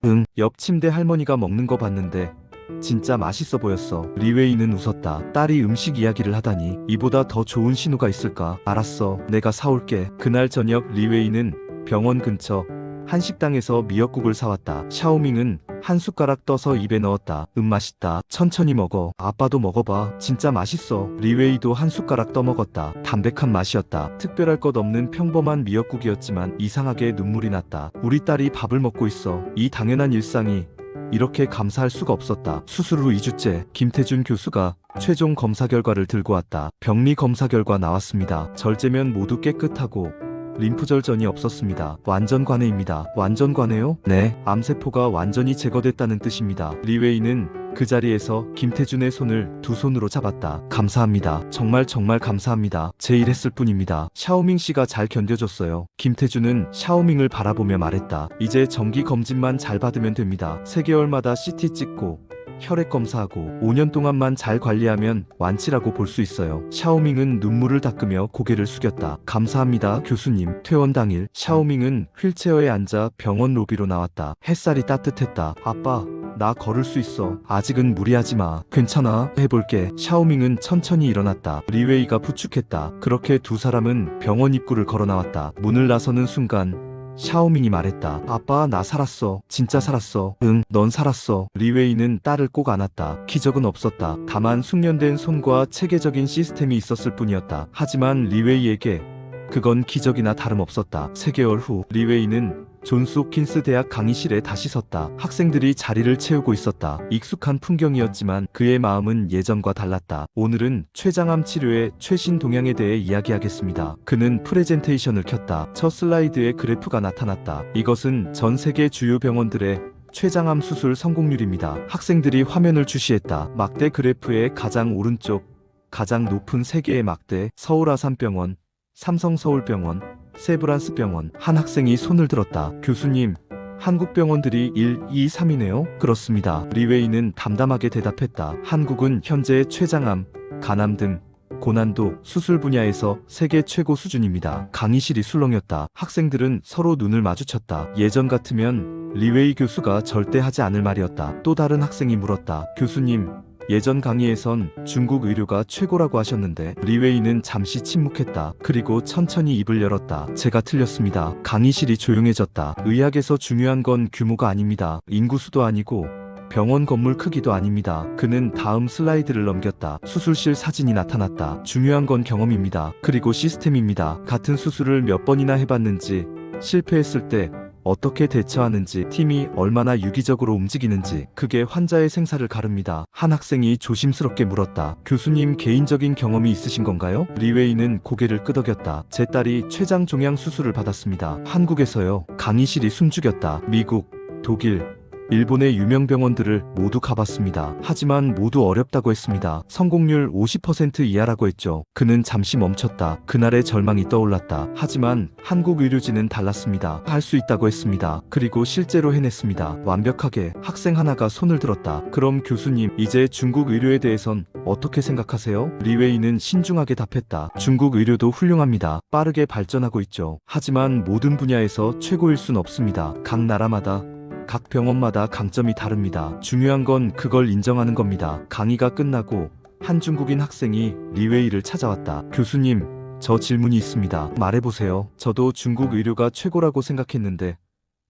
응. 옆 침대 할머니가 먹는 거 봤는데 진짜 맛있어 보였어. 리웨이는 웃었다. 딸이 음식 이야기를 하다니 이보다 더 좋은 신호가 있을까? 알았어, 내가 사올게. 그날 저녁 리웨이는 병원 근처 한식당에서 미역국을 사왔다. 샤오밍은 한 숟가락 떠서 입에 넣었다. 맛있다. 천천히 먹어. 아빠도 먹어봐. 진짜 맛있어. 리웨이도 한 숟가락 떠먹었다. 담백한 맛이었다. 특별할 것 없는 평범한 미역국이었지만 이상하게 눈물이 났다. 우리 딸이 밥을 먹고 있어. 이 당연한 일상이 이렇게 감사할 수가 없었다. 수술 후 2주째. 김태준 교수가 최종 검사 결과를 들고 왔다. 병리 검사 결과 나왔습니다. 절제면 모두 깨끗하고 림프절전이 없었습니다. 완전 관해입니다. 완전 관해요? 네. 암세포가 완전히 제거됐다는 뜻입니다. 리웨이는 그 자리에서 김태준의 손을 두 손으로 잡았다. 감사합니다. 정말 감사합니다. 제 일 했을 뿐입니다. 샤오밍 씨가 잘 견뎌줬어요. 김태준은 샤오밍을 바라보며 말했다. 이제 정기 검진만 잘 받으면 됩니다. 3개월마다 CT 찍고 혈액 검사하고 5년 동안만 잘 관리하면 완치라고 볼 수 있어요. 샤오밍은 눈물을 닦으며 고개를 숙였다. 감사합니다, 교수님. 퇴원 당일 샤오밍은 휠체어에 앉아 병원 로비로 나왔다. 햇살이 따뜻했다. 아빠, 나 걸을 수 있어. 아직은 무리하지 마. 괜찮아. 해볼게. 샤오밍은 천천히 일어났다. 리웨이가 부축했다. 그렇게 두 사람은 병원 입구를 걸어 나왔다. 문을 나서는 순간 샤오밍이 말했다. 아빠, 나 살았어. 진짜 살았어. 응, 넌 살았어. 리웨이는 딸을 꼭 안았다. 기적은 없었다. 다만 숙련된 손과 체계적인 시스템이 있었을 뿐이었다. 하지만 리웨이에게 그건 기적이나 다름없었다. 3개월 후 리웨이는 존스 홉킨스 대학 강의실에 다시 섰다. 학생들이 자리를 채우고 있었다. 익숙한 풍경이었지만 그의 마음은 예전과 달랐다. 오늘은 췌장암 치료의 최신 동향에 대해 이야기하겠습니다. 그는 프레젠테이션을 켰다. 첫 슬라이드에 그래프가 나타났다. 이것은 전 세계 주요 병원들의 췌장암 수술 성공률입니다. 학생들이 화면을 주시했다. 막대 그래프의 가장 오른쪽, 가장 높은 3개의 막대, 서울아산병원, 삼성서울병원, 세브란스병원. 한 학생이 손을 들었다. 교수님, 한국 병원들이 1, 2, 3이네요? 그렇습니다. 리웨이는 담담하게 대답했다. 한국은 현재 췌장암, 간암 등 고난도 수술 분야에서 세계 최고 수준입니다. 강의실이 술렁였다. 학생들은 서로 눈을 마주쳤다. 예전 같으면 리웨이 교수가 절대 하지 않을 말이었다. 또 다른 학생이 물었다. 교수님, 예전 강의에선 중국 의료가 최고라고 하셨는데. 리웨이는 잠시 침묵했다. 그리고 천천히 입을 열었다. 제가 틀렸습니다. 강의실이 조용해졌다. 의학에서 중요한 건 규모가 아닙니다. 인구수도 아니고 병원 건물 크기도 아닙니다. 그는 다음 슬라이드를 넘겼다. 수술실 사진이 나타났다. 중요한 건 경험입니다. 그리고 시스템입니다. 같은 수술을 몇 번이나 해봤는지, 실패했을 때 어떻게 대처하는지, 팀이 얼마나 유기적으로 움직이는지, 그게 환자의 생사를 가릅니다. 한 학생이 조심스럽게 물었다. 교수님, 개인적인 경험이 있으신 건가요? 리웨이는 고개를 끄덕였다. 제 딸이 췌장 종양 수술을 받았습니다. 한국에서요. 강의실이 숨죽였다. 미국, 독일, 일본의 유명 병원들을 모두 가봤습니다. 하지만 모두 어렵다고 했습니다. 성공률 50% 이하라고 했죠. 그는 잠시 멈췄다. 그날의 절망이 떠올랐다. 하지만 한국 의료진은 달랐습니다. 할 수 있다고 했습니다. 그리고 실제로 해냈습니다. 완벽하게. 학생 하나가 손을 들었다. 그럼 교수님, 이제 중국 의료에 대해선 어떻게 생각하세요? 리웨이는 신중하게 답했다. 중국 의료도 훌륭합니다. 빠르게 발전하고 있죠. 하지만 모든 분야에서 최고일 순 없습니다. 각 나라마다, 각 병원마다 강점이 다릅니다. 중요한 건 그걸 인정하는 겁니다. 강의가 끝나고 한 중국인 학생이 리웨이를 찾아왔다. 교수님, 저 질문이 있습니다. 말해보세요. 저도 중국 의료가 최고라고 생각했는데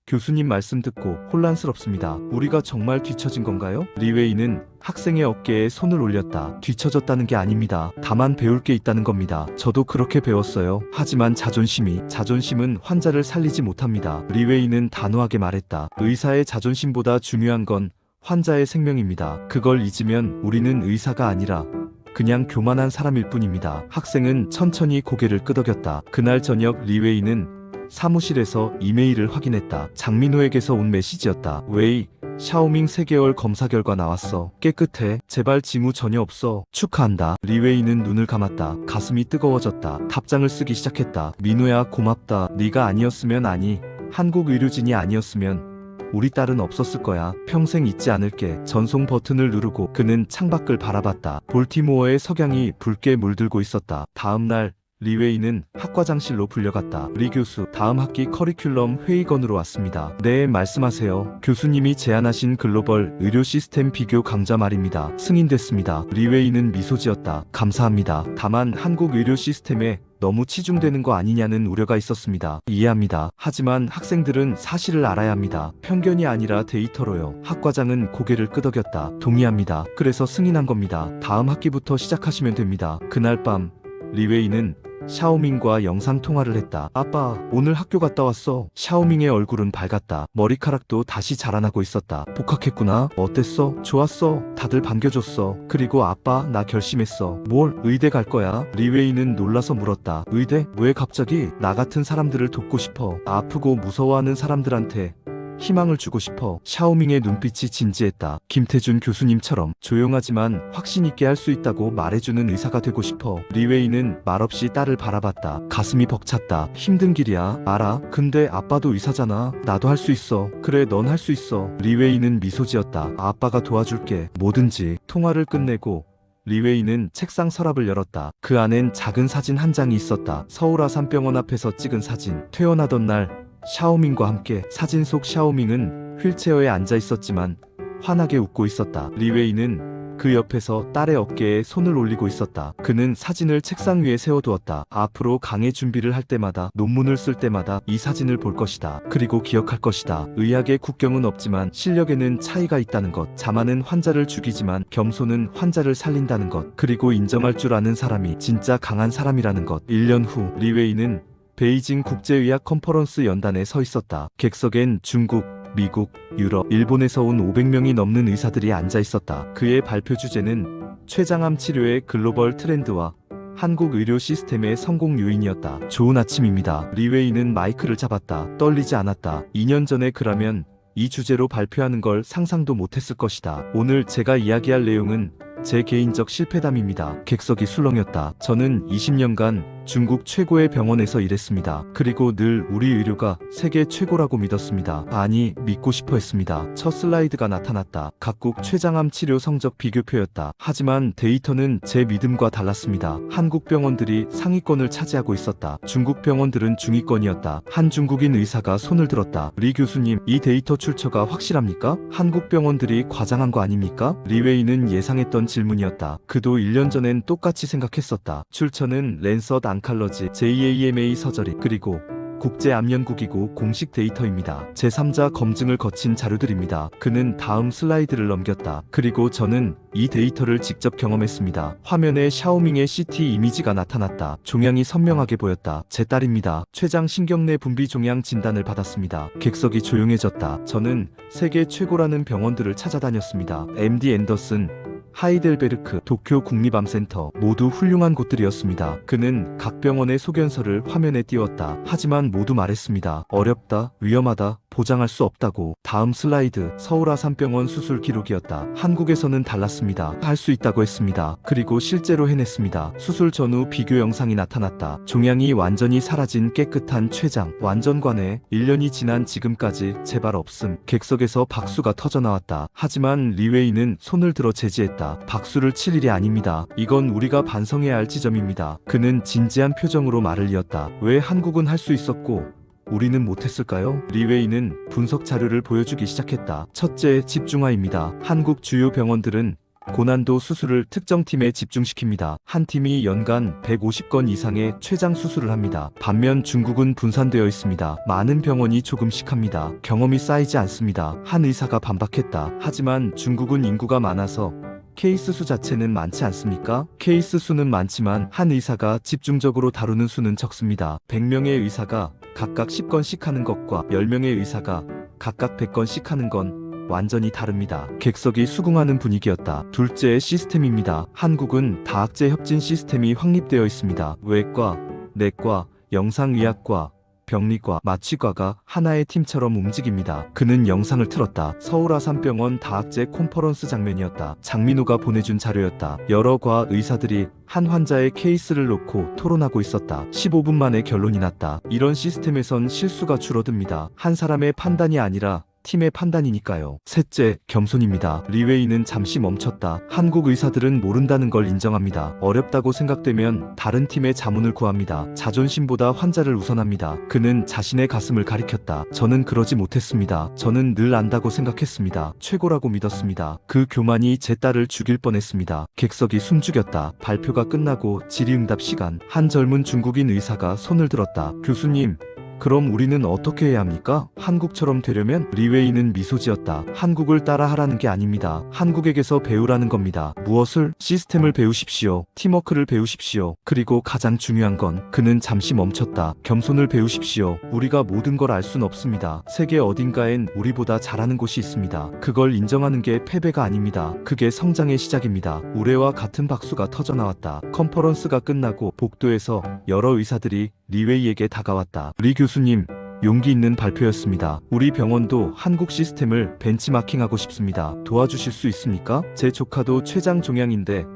교수님 말씀 듣고 혼란스럽습니다. 우리가 정말 뒤처진 건가요? 리웨이는 학생의 어깨에 손을 올렸다. 뒤처졌다는 게 아닙니다. 다만 배울 게 있다는 겁니다. 저도 그렇게 배웠어요. 하지만 자존심은 환자를 살리지 못합니다. 리웨이는 단호하게 말했다. 의사의 자존심보다 중요한 건 환자의 생명입니다. 그걸 잊으면 우리는 의사가 아니라 그냥 교만한 사람일 뿐입니다. 학생은 천천히 고개를 끄덕였다. 그날 저녁 리웨이는 사무실에서 이메일을 확인했다. 장민호에게서 온 메시지였다. 웨이, 샤오밍 3개월 검사 결과 나왔어. 깨끗해. 제발 징후 전혀 없어. 축하한다. 리웨이는 눈을 감았다. 가슴이 뜨거워졌다. 답장을 쓰기 시작했다. 민호야, 고맙다. 네가 아니었으면, 아니, 한국 의료진이 아니었으면 우리 딸은 없었을 거야. 평생 잊지 않을게. 전송 버튼을 누르고 그는 창밖을 바라봤다. 볼티모어의 석양이 붉게 물들고 있었다. 다음 날 리웨이는 학과장실로 불려갔다. 리 교수, 다음 학기 커리큘럼 회의건으로 왔습니다. 네, 말씀하세요. 교수님이 제안하신 글로벌 의료 시스템 비교 강좌 말입니다. 승인됐습니다. 리웨이는 미소 지었다. 감사합니다. 다만 한국 의료 시스템에 너무 치중되는 거 아니냐는 우려가 있었습니다. 이해합니다. 하지만 학생들은 사실을 알아야 합니다. 편견이 아니라 데이터로요. 학과장은 고개를 끄덕였다. 동의합니다. 그래서 승인한 겁니다. 다음 학기부터 시작하시면 됩니다. 그날 밤 리웨이는 샤오밍과 영상통화를 했다. 아빠, 오늘 학교 갔다 왔어. 샤오밍의 얼굴은 밝았다. 머리카락도 다시 자라나고 있었다. 복학했구나. 어땠어? 좋았어. 다들 반겨줬어. 그리고 아빠, 나 결심했어. 뭘? 의대 갈 거야. 리웨이는 놀라서 물었다. 의대? 왜 갑자기? 나 같은 사람들을 돕고 싶어. 아프고 무서워하는 사람들한테 희망을 주고 싶어. 샤오밍의 눈빛이 진지했다. 김태준 교수님처럼 조용하지만 확신 있게 할 수 있다고 말해주는 의사가 되고 싶어. 리웨이는 말없이 딸을 바라봤다. 가슴이 벅찼다. 힘든 길이야. 알아. 근데 아빠도 의사잖아. 나도 할 수 있어. 그래, 넌 할 수 있어. 리웨이는 미소 지었다. 아빠가 도와줄게. 뭐든지. 통화를 끝내고 리웨이는 책상 서랍을 열었다. 그 안엔 작은 사진 한 장이 있었다. 서울아산병원 앞에서 찍은 사진. 퇴원하던 날 샤오밍과 함께. 사진 속 샤오밍은 휠체어에 앉아 있었지만 환하게 웃고 있었다. 리웨이는 그 옆에서 딸의 어깨에 손을 올리고 있었다. 그는 사진을 책상 위에 세워두었다. 앞으로 강의 준비를 할 때마다, 논문을 쓸 때마다 이 사진을 볼 것이다. 그리고 기억할 것이다. 의학의 국경은 없지만 실력에는 차이가 있다는 것. 자만은 환자를 죽이지만 겸손은 환자를 살린다는 것. 그리고 인정할 줄 아는 사람이 진짜 강한 사람이라는 것. 1년 후 리웨이는 베이징 국제의학 컨퍼런스 연단에 서 있었다. 객석엔 중국, 미국, 유럽, 일본에서 온 500명이 넘는 의사들이 앉아 있었다. 그의 발표 주제는 췌장암 치료의 글로벌 트렌드와 한국 의료 시스템의 성공 요인이었다. 좋은 아침입니다. 리웨이는 마이크를 잡았다. 떨리지 않았다. 2년 전에 그라면 이 주제로 발표하는 걸 상상도 못했을 것이다. 오늘 제가 이야기할 내용은 제 개인적 실패담입니다. 객석이 술렁였다. 저는 20년간 중국 최고의 병원에서 일했습니다. 그리고 늘 우리 의료가 세계 최고라고 믿었습니다. 아니, 믿고 싶어 했습니다. 첫 슬라이드가 나타났다. 각국 췌장암 치료 성적 비교표였다. 하지만 데이터는 제 믿음과 달랐습니다. 한국 병원들이 상위권을 차지하고 있었다. 중국 병원들은 중위권이었다. 한 중국인 의사가 손을 들었다. 리 교수님, 이 데이터 출처가 확실합니까? 한국 병원들이 과장한 거 아닙니까? 리웨이는 예상했던 질문이었다. 그도 1년 전엔 똑같이 생각했었다. 출처는 랜서트 안칼러지, JAMA 서저리, 그리고 국제암연구기구 공식 데이터입니다. 제3자 검증을 거친 자료들입니다. 그는 다음 슬라이드를 넘겼다. 그리고 저는 이 데이터를 직접 경험했습니다. 화면에 샤오밍의 CT 이미지가 나타났다. 종양이 선명하게 보였다. 제 딸입니다. 췌장 신경내 분비 종양 진단을 받았습니다. 객석이 조용해졌다. 저는 세계 최고라는 병원들을 찾아다녔습니다. MD 앤더슨, 하이델베르크, 도쿄 국립암센터, 모두 훌륭한 곳들이었습니다. 그는 각 병원의 소견서를 화면에 띄웠다. 하지만 모두 말했습니다. 어렵다, 위험하다, 보장할 수 없다고. 다음 슬라이드, 서울아산병원 수술 기록이었다. 한국에서는 달랐습니다. 할 수 있다고 했습니다. 그리고 실제로 해냈습니다. 수술 전후 비교 영상이 나타났다. 종양이 완전히 사라진 깨끗한 췌장. 완전관해. 1년이 지난 지금까지 재발 없음. 객석에서 박수가 터져나왔다. 하지만 리웨이는 손을 들어 제지했다. 박수를 칠 일이 아닙니다. 이건 우리가 반성해야 할 지점입니다. 그는 진지한 표정으로 말을 이었다. 왜 한국은 할 수 있었고 우리는 못했을까요? 리웨이는 분석 자료를 보여주기 시작했다. 첫째, 집중화입니다. 한국 주요 병원들은 고난도 수술을 특정 팀에 집중시킵니다. 한 팀이 연간 150건 이상의 췌장 수술을 합니다. 반면 중국은 분산되어 있습니다. 많은 병원이 조금씩 합니다. 경험이 쌓이지 않습니다. 한 의사가 반박했다. 하지만 중국은 인구가 많아서 케이스 수 자체는 많지 않습니까? 케이스 수는 많지만 한 의사가 집중적으로 다루는 수는 적습니다. 100명의 의사가 각각 10건씩 하는 것과 10명의 의사가 각각 100건씩 하는 건 완전히 다릅니다. 객석이 수긍하는 분위기였다. 둘째, 시스템입니다. 한국은 다학제 협진 시스템이 확립되어 있습니다. 외과, 내과, 영상의학과, 병리과, 마취과가 하나의 팀처럼 움직입니다. 그는 영상을 틀었다. 서울아산병원 다학제 콘퍼런스 장면이었다. 장민호가 보내준 자료였다. 여러 과 의사들이 한 환자의 케이스를 놓고 토론하고 있었다. 15분 만에 결론이 났다. 이런 시스템에선 실수가 줄어듭니다. 한 사람의 판단이 아니라 팀의 판단이니까요. 셋째, 겸손입니다. 리웨이는 잠시 멈췄다. 한국 의사들은 모른다는 걸 인정합니다. 어렵다고 생각되면 다른 팀의 자문을 구합니다. 자존심보다 환자를 우선합니다. 그는 자신의 가슴을 가리켰다. 저는 그러지 못했습니다. 저는 늘 안다고 생각했습니다. 최고라고 믿었습니다. 그 교만이 제 딸을 죽일 뻔했습니다. 객석이 숨죽였다. 발표가 끝나고 질의응답 시간. 한 젊은 중국인 의사가 손을 들었다. 교수님, 그럼 우리는 어떻게 해야 합니까? 한국처럼 되려면? 리웨이는 미소 지었다. 한국을 따라하라는 게 아닙니다. 한국에게서 배우라는 겁니다. 무엇을? 시스템을 배우십시오. 팀워크를 배우십시오. 그리고 가장 중요한 건 그는 잠시 멈췄다. 겸손을 배우십시오. 우리가 모든 걸 알 순 없습니다. 세계 어딘가엔 우리보다 잘하는 곳이 있습니다. 그걸 인정하는 게 패배가 아닙니다. 그게 성장의 시작입니다. 우레와 같은 박수가 터져나왔다. 컨퍼런스가 끝나고 복도에서 여러 의사들이 리웨이에게 다가왔다. 리 교수님, 용기 있는 발표였습니다. 우리 병원도 한국 시스템을 벤치마킹하고 싶습니다. 도와주실 수 있습니까? 제 조카도 췌장 종양인데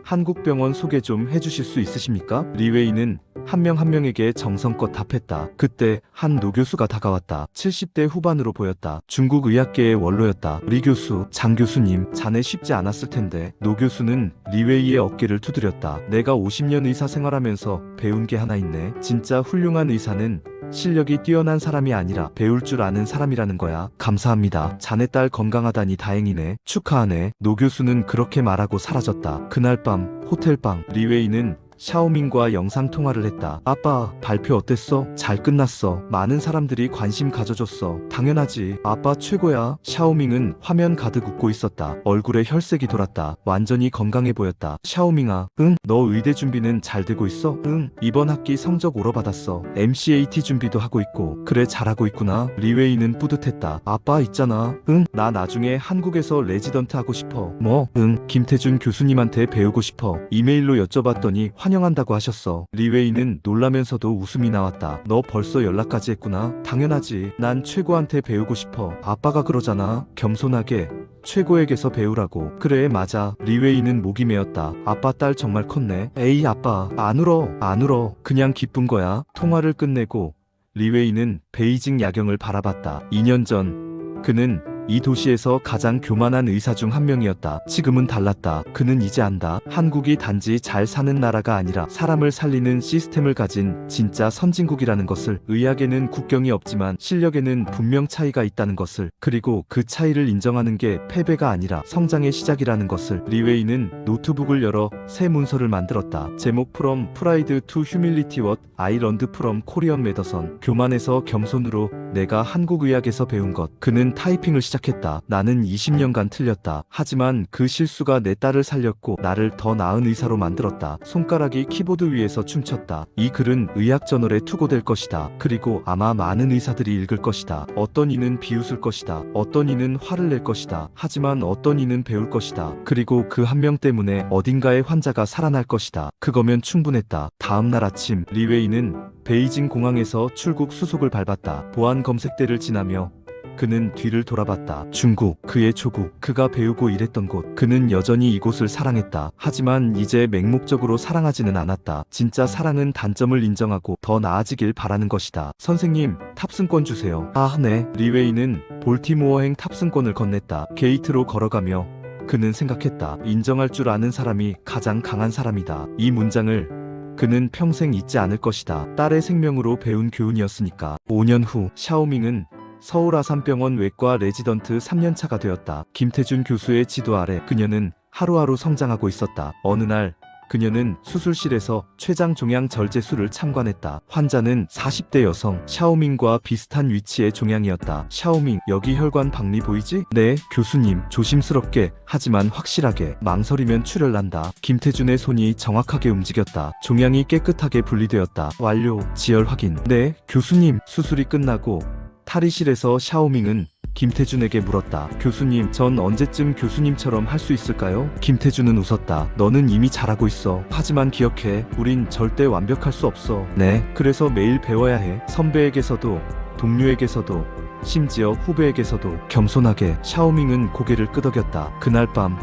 한국 병원 소개 좀 해주실 수 있으십니까? 리웨이는 한 명 한 명에게 정성껏 답했다. 그때 한 노교수가 다가왔다. 70대 후반으로 보였다. 중국 의학계의 원로였다. 리 교수, 장 교수님, 자네 쉽지 않았을 텐데. 노교수는 리웨이의 어깨를 두드렸다. 내가 50년 의사 생활하면서 배운 게 하나 있네. 진짜 훌륭한 의사는 실력이 뛰어난 사람이 아니라 배울 줄 아는 사람이라는 거야. 감사합니다. 자네 딸 건강하다니 다행이네. 축하하네. 노 교수는 그렇게 말하고 사라졌다. 그날 밤 호텔방, 리웨이는 샤오밍과 영상통화를 했다. 아빠, 발표 어땠어? 잘 끝났어. 많은 사람들이 관심 가져줬어. 당연하지. 아빠 최고야. 샤오밍은 화면 가득 웃고 있었다. 얼굴에 혈색이 돌았다. 완전히 건강해 보였다. 샤오밍아, 응? 너 의대 준비는 잘 되고 있어? 응. 이번 학기 성적 오러받았어. MCAT 준비도 하고 있고. 그래, 잘하고 있구나. 리웨이는 뿌듯했다. 아빠 있잖아. 응? 나 나중에 한국에서 레지던트 하고 싶어. 뭐? 응. 김태준 교수님한테 배우고 싶어. 이메일로 여쭤봤더니 환영한다고 하셨어. 리웨이는 놀라면서도 웃음이 나왔다. 너 벌써 연락까지 했구나. 당연하지. 난 최고한테 배우고 싶어. 아빠가 그러잖아. 겸손하게 최고에게서 배우라고. 그래, 맞아. 리웨이는 목이 메었다. 아빠 딸 정말 컸네. 에이, 아빠 안 울어. 안 울어. 그냥 기쁜 거야. 통화를 끝내고 리웨이는 베이징 야경을 바라봤다. 2년 전 그는 이 도시에서 가장 교만한 의사 중 한 명이었다. 지금은 달랐다. 그는 이제 안다. 한국이 단지 잘 사는 나라가 아니라 사람을 살리는 시스템을 가진 진짜 선진국이라는 것을. 의학에는 국경이 없지만 실력에는 분명 차이가 있다는 것을. 그리고 그 차이를 인정하는 게 패배가 아니라 성장의 시작이라는 것을. 리웨이는 노트북을 열어 새 문서를 만들었다. 제목 From Pride to Humility What I Learned from Korean Medicine. 교만에서 겸손으로 내가 한국 의학에서 배운 것. 그는 타이핑을 시작했다. 나는 20년간 틀렸다. 하지만 그 실수가 내 딸을 살렸고 나를 더 나은 의사로 만들었다. 손가락이 키보드 위에서 춤췄다. 이 글은 의학 저널에 투고될 것이다. 그리고 아마 많은 의사들이 읽을 것이다. 어떤 이는 비웃을 것이다. 어떤 이는 화를 낼 것이다. 하지만 어떤 이는 배울 것이다. 그리고 그 한 명 때문에 어딘가의 환자가 살아날 것이다. 그거면 충분했다. 다음 날 아침 리웨이는 베이징 공항에서 출국 수속을 밟았다. 보안 검색대를 지나며 그는 뒤를 돌아봤다. 중국, 그의 조국, 그가 배우고 일했던 곳. 그는 여전히 이곳을 사랑했다. 하지만 이제 맹목적으로 사랑하지는 않았다. 진짜 사랑은 단점을 인정하고 더 나아지길 바라는 것이다. 선생님, 탑승권 주세요. 아, 네. 리웨이는 볼티모어행 탑승권을 건넸다. 게이트로 걸어가며 그는 생각했다. 인정할 줄 아는 사람이 가장 강한 사람이다. 이 문장을 그는 평생 잊지 않을 것이다. 딸의 생명으로 배운 교훈이었으니까. 5년 후 샤오밍은 서울 아산병원 외과 레지던트 3년차가 되었다. 김태준 교수의 지도 아래 그녀는 하루하루 성장하고 있었다. 어느 날 그녀는 수술실에서 췌장 종양 절제술을 참관했다. 환자는 40대 여성. 샤오밍과 비슷한 위치의 종양이었다. 샤오밍, 여기 혈관 박리 보이지? 네, 교수님. 조심스럽게 하지만 확실하게. 망설이면 출혈난다. 김태준의 손이 정확하게 움직였다. 종양이 깨끗하게 분리되었다. 완료. 지혈 확인. 네, 교수님. 수술이 끝나고 탈의실에서 샤오밍은 김태준에게 물었다. 교수님, 전 언제쯤 교수님처럼 할 수 있을까요? 김태준은 웃었다. 너는 이미 잘하고 있어. 하지만 기억해, 우린 절대 완벽할 수 없어. 네, 그래서 매일 배워야 해. 선배에게서도, 동료에게서도, 심지어 후배에게서도. 겸손하게. 샤오밍은 고개를 끄덕였다. 그날 밤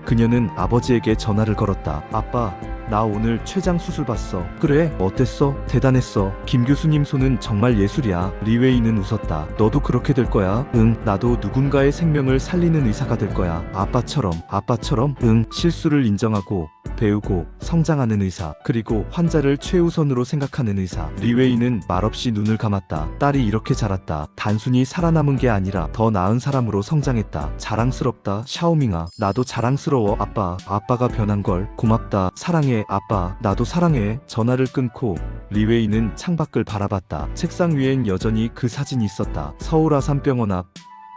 그녀는 아버지에게 전화를 걸었다. 아빠, 나 오늘 췌장 수술 봤어. 그래? 어땠어? 대단했어. 김 교수님 손은 정말 예술이야. 리웨이는 웃었다. 너도 그렇게 될 거야. 응, 나도 누군가의 생명을 살리는 의사가 될 거야. 아빠처럼. 아빠처럼? 응, 실수를 인정하고 배우고 성장하는 의사. 그리고 환자를 최우선으로 생각하는 의사. 리웨이는 말없이 눈을 감았다. 딸이 이렇게 자랐다. 단순히 살아남은 게 아니라 더 나은 사람으로 성장했다. 자랑스럽다. 샤오밍아, 나도 자랑스러워. 아빠, 아빠가 변한 걸. 고맙다. 사랑해. 아빠, 나도 사랑해. 전화를 끊고 리웨이는 창밖을 바라봤다. 책상 위엔 여전히 그 사진이 있었다. 서울 아산병원 앞.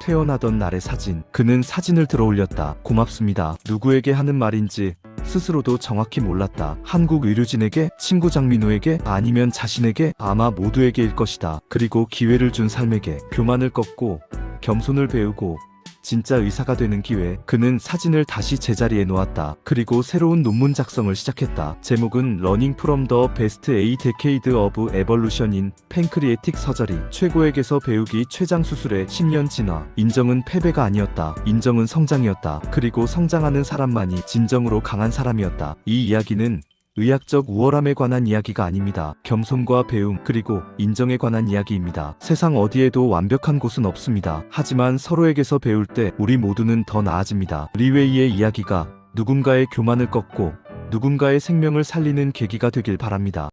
태어나던 날의 사진. 그는 사진을 들어 올렸다. 고맙습니다. 누구에게 하는 말인지 스스로도 정확히 몰랐다. 한국 의료진에게, 친구 장민호에게, 아니면 자신에게, 아마 모두에게일 것이다. 그리고 기회를 준 삶에게. 교만을 꺾고 겸손을 배우고 진짜 의사가 되는 기회. 그는 사진을 다시 제자리에 놓았다. 그리고 새로운 논문 작성을 시작했다. 제목은 Learning from the Best A Decade of Evolution in Pancreatic Surgery. 최고에게서 배우기 췌장 수술의 10년 진화. 인정은 패배가 아니었다. 인정은 성장이었다. 그리고 성장하는 사람만이 진정으로 강한 사람이었다. 이 이야기는 의학적 우월함에 관한 이야기가 아닙니다. 겸손과 배움, 그리고 인정에 관한 이야기입니다. 세상 어디에도 완벽한 곳은 없습니다. 하지만 서로에게서 배울 때 우리 모두는 더 나아집니다. 리웨이의 이야기가 누군가의 교만을 꺾고 누군가의 생명을 살리는 계기가 되길 바랍니다.